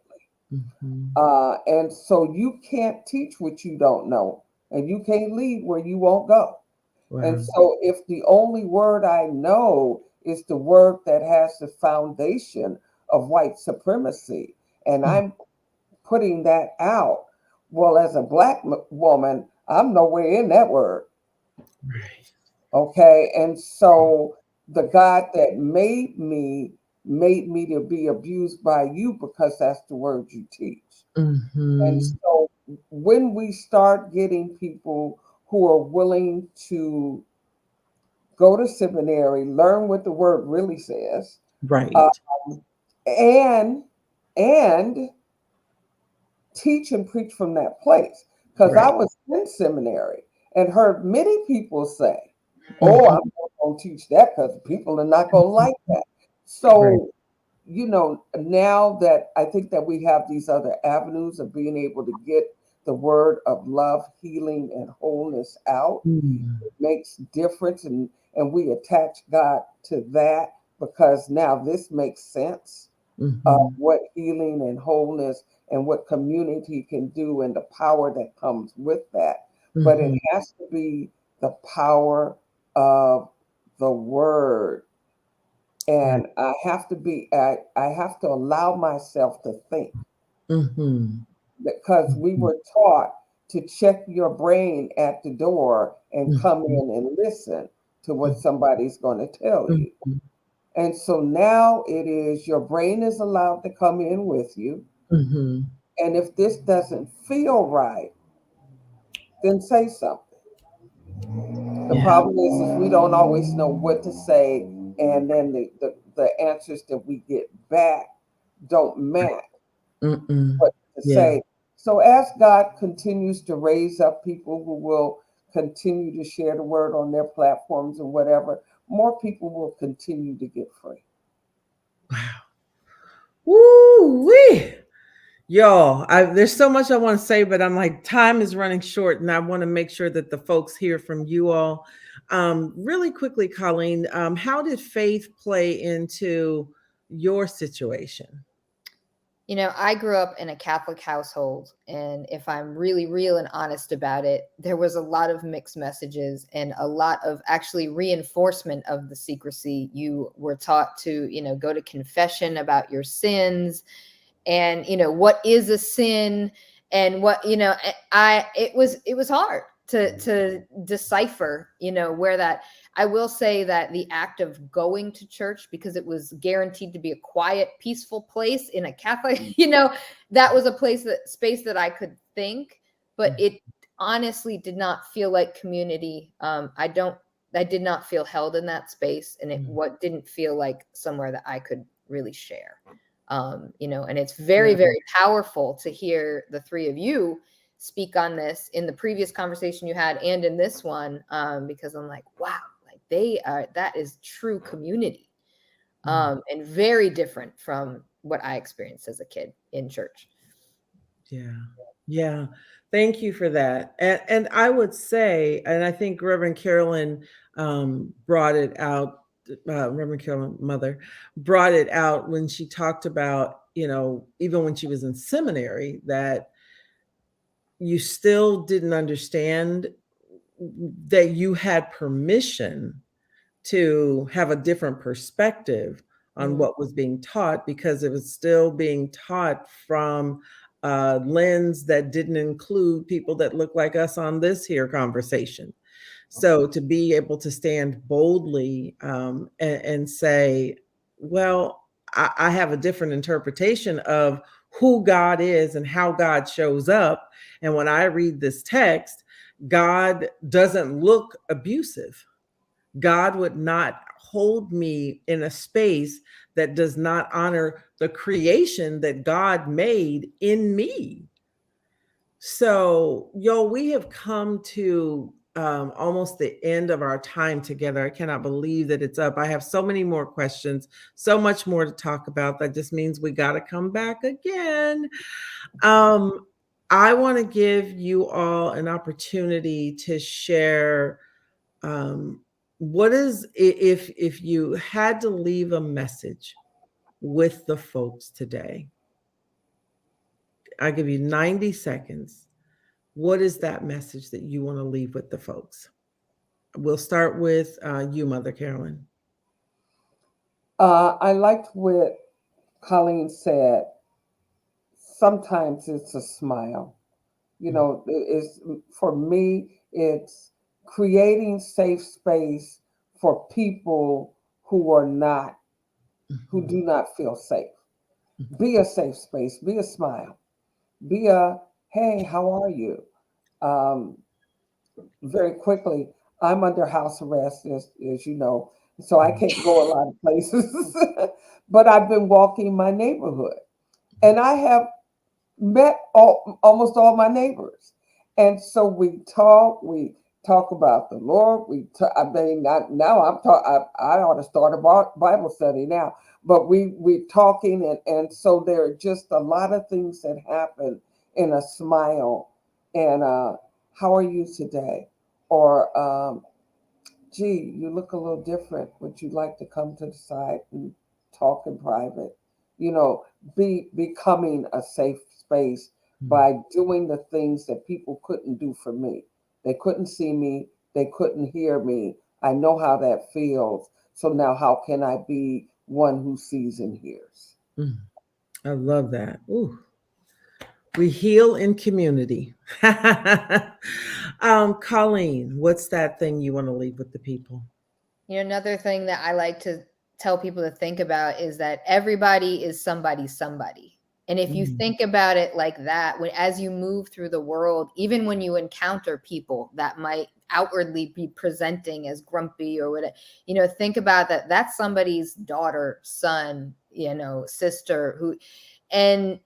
And so you can't teach what you don't know, and you can't lead where you won't go. And Wow. so if the only word I know is the word that has the foundation of white supremacy, and Mm. I'm putting that out, well, as a black woman, I'm nowhere in that word. Right. Okay. And so the God that made me to be abused by you because that's the word you teach. And Mm-hmm. so when we start getting people who are willing to go to seminary, learn what the word really says, uh, Right. and and teach and preach from that place. Because I Right. was in seminary and heard many people say, "Oh, Mm-hmm. I'm not going to teach that because people are not going to like that." Right. So, now that I think that we have these other avenues of being able to get the word of love, healing, and wholeness out, Mm. makes difference, and we attach God to that because now this makes sense of Mm-hmm. what healing and wholeness and what community can do and the power that comes with that. But it Mm-hmm. has to be the power of the word. Right. And I have to allow myself to think Mm-hmm. because we Mm-hmm. were taught to check your brain at the door and come Mm-hmm. in and listen to what somebody's going to tell you. Mm-hmm. And so now it is your brain is allowed to come in with you. Mm-hmm. And if this doesn't feel right, then say something. The Yeah. problem is we don't always know what to say, and then the answers that we get back don't match Mm-mm. what to Yeah. say. So as God continues to raise up people who will continue to share the word on their platforms and whatever, more people will continue to get free. Wow. Woo wee. Y'all, there's so much I want to say, but I'm like, time is running short, and I want to make sure that the folks hear from you all. Really quickly, Colleen, how did faith play into your situation? I grew up in a Catholic household, and if I'm really real and honest about it, there was a lot of mixed messages and a lot of actually reinforcement of the secrecy. You were taught to, go to confession about your sins and, what is a sin and what, it was hard to decipher, where that. I will say that the act of going to church, because it was guaranteed to be a quiet, peaceful place in a Catholic, that was a space that I could think, but Mm. it honestly did not feel like community. I did not feel held in that space, and it Mm. what didn't feel like somewhere that I could really share. And it's very, Yeah. very powerful to hear the three of you speak on this in the previous conversation you had and in this one, because I'm like, wow, like that is true community, Mm. and very different from what I experienced as a kid in church. Yeah. Yeah. Thank you for that. And I would say, and I think Reverend Carolyn brought it out, Reverend Carolyn Mother brought it out when she talked about, even when she was in seminary, that you still didn't understand that you had permission to have a different perspective on Mm. what was being taught because it was still being taught from a lens that didn't include people that look like us on this here conversation. So to be able to stand boldly and say, well, I have a different interpretation of who God is and how God shows up. And when I read this text, God doesn't look abusive. God would not hold me in a space that does not honor the creation that God made in me. So, we have come to almost the end of our time together. I cannot believe that it's up. I have so many more questions, so much more to talk about. That just means we got to come back again. Um, I want to give you all an opportunity to share what is if you had to leave a message with the folks today. I give you 90 seconds. What is that message that you want to leave with the folks? We'll start with you, Mother Carolyn. I liked what Colleen said. Sometimes it's a smile. You know, it's for me, it's creating safe space for people who are not, who do not feel safe. Be a safe space, be a smile, be a, hey, how are you? Um, Very quickly, I'm under house arrest, as you know, so I can't go a lot of places. But I've been walking my neighborhood, and I have met almost all my neighbors, and so we talk about the Lord. I mean, now I'm talk. I ought to start a Bible study now, but we talking, and so there are just a lot of things that happen in a smile, and how are you today, or gee, you look a little different. Would you like to come to the side and talk in private? You know, becoming a safe space by doing the things that people couldn't do for me. They couldn't see me, they couldn't hear me. I know how that feels. So now how can I be one who sees and hears? I love that. Ooh. We heal in community. Colleen, what's that thing you want to leave with the people? You know, another thing that I like to tell people to think about is that everybody is somebody. And if you think about it like that, as you move through the world, even when you encounter people that might outwardly be presenting as grumpy or whatever, you know, think about that. That's somebody's daughter, son, you know, sister who, and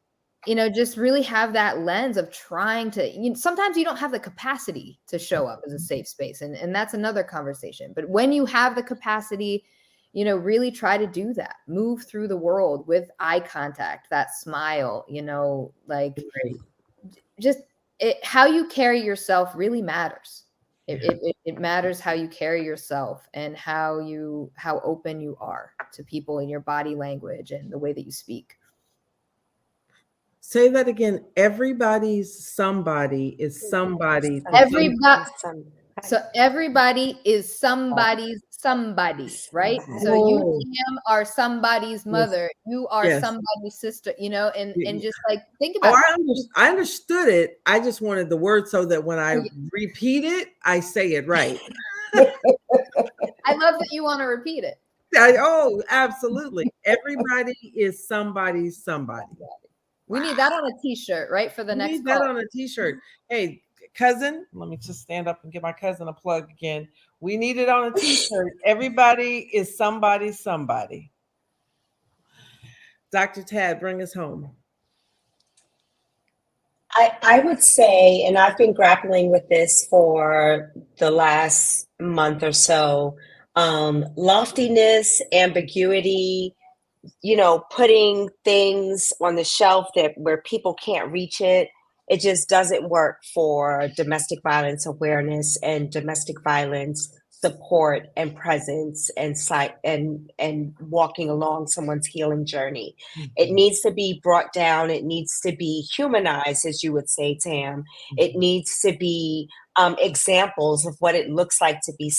you know, just really have that lens of trying to, you know, sometimes you don't have the capacity to show up as a safe space. And that's another conversation. But when you have the capacity, you know, really try to do that. Move through the world with eye contact, that smile, you know, like just how you carry yourself really matters. It matters how you carry yourself and how open you are to people in your body language and the way that you speak. Say that again. Everybody's somebody is somebody to Everybody. Some- So everybody is somebody's somebody, right? So you, Oh, Tam, are somebody's yes, mother. You are yes. somebody's sister, you know, and just like think Oh, about I understood it. I just wanted the word so that when I it. repeat it, I say it right. I love that you want to repeat it. Oh, absolutely. Everybody is somebody's somebody. We need that on a t-shirt, right? For the We next need that call. on a t-shirt. Hey, cousin, let me just stand up and give my cousin a plug again. We need it on a t-shirt. Everybody is somebody's somebody. Dr. Tad, bring us home. I would say, and I've been grappling with this for the last month or so, loftiness, ambiguity, you know, putting things on the shelf that where people can't reach it. It just doesn't work for domestic violence awareness and domestic violence support and presence and sight and walking along someone's healing journey. It needs to be brought down. It needs to be humanized, as you would say, Tam. It needs to be examples of what it looks like to be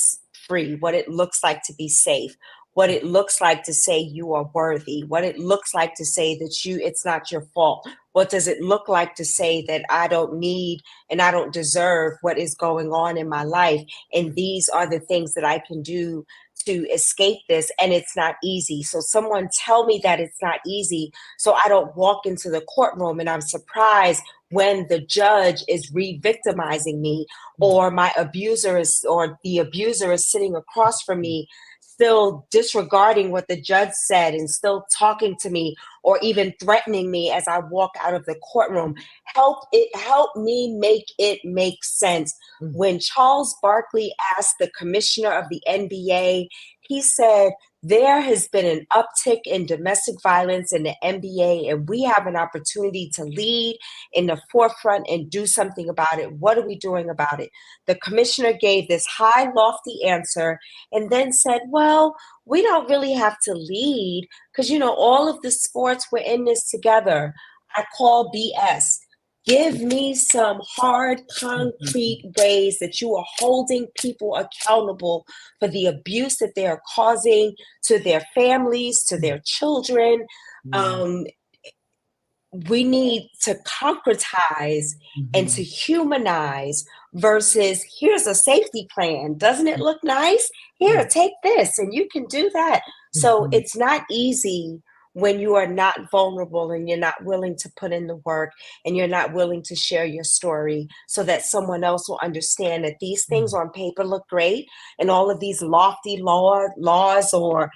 free, what it looks like to be safe, what it looks like to say you are worthy, what it looks like to say that it's not your fault. What does it look like to say that I don't need and I don't deserve what is going on in my life? And these are the things that I can do to escape this. And it's not easy. So someone tell me that it's not easy, so I don't walk into the courtroom and I'm surprised when the judge is re-victimizing me, or my abuser is, or the abuser is sitting across from me still disregarding what the judge said and still talking to me or even threatening me as I walk out of the courtroom. Help me make it make sense. When Charles Barkley asked the commissioner of the NBA, he said, there has been an uptick in domestic violence in the NBA, and we have an opportunity to lead in the forefront and do something about it. What are we doing about it? The commissioner gave this high, lofty answer and then said, well, we don't really have to lead because, you know, all of the sports, we're in this together. I call BS. Give me some hard, concrete ways that you are holding people accountable for the abuse that they are causing to their families, to their children. We need to concretize and to humanize versus here's a safety plan. Doesn't it look nice? Here, take this and you can do that. So it's not easy when you are not vulnerable and you're not willing to put in the work and you're not willing to share your story so that someone else will understand that these things on paper look great and all of these lofty laws or,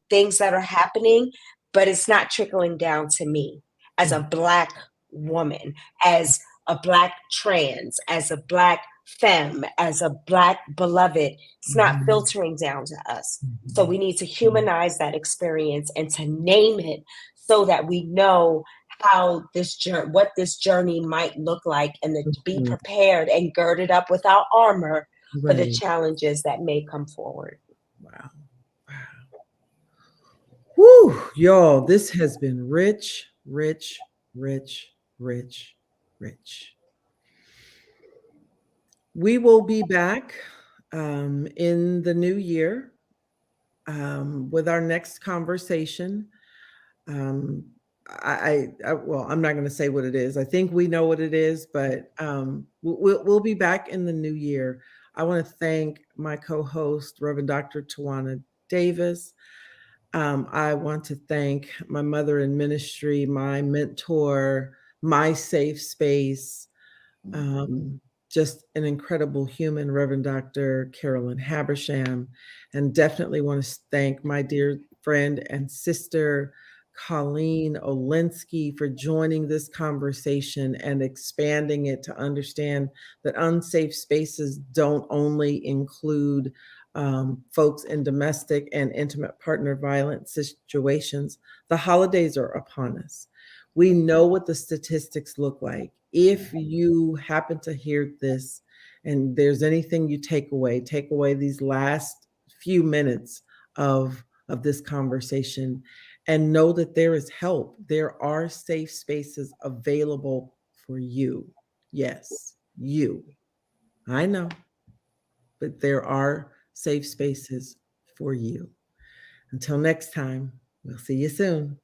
things that are happening, but it's not trickling down to me as a Black woman, as a Black trans, as a Black femme, as a Black beloved. It's not filtering down to us. So we need to humanize that experience and to name it so that we know how what this journey might look like, and to be prepared and girded up with our armor for the challenges that may come forward. Wow. Woo, y'all, this has been rich, rich, rich, rich, rich. We will be back in the new year with our next conversation. Well, I'm not going to say what it is. I think we know what it is, but we'll be back in the new year. I want to thank my co-host, Reverend Dr. Tawana Davis. I want to thank my mother in ministry, my mentor, my safe space, just an incredible human, Reverend Dr. Carolyn Habersham, and definitely want to thank my dear friend and sister, Colleen Olinsky, for joining this conversation and expanding it to understand that unsafe spaces don't only include folks in domestic and intimate partner violence situations. The holidays are upon us. We know what the statistics look like. If you happen to hear this and there's anything you take away these last few minutes of this conversation and know that there is help. There are safe spaces available for you. Yes, you. I know, but there are safe spaces for you. Until next time, we'll see you soon.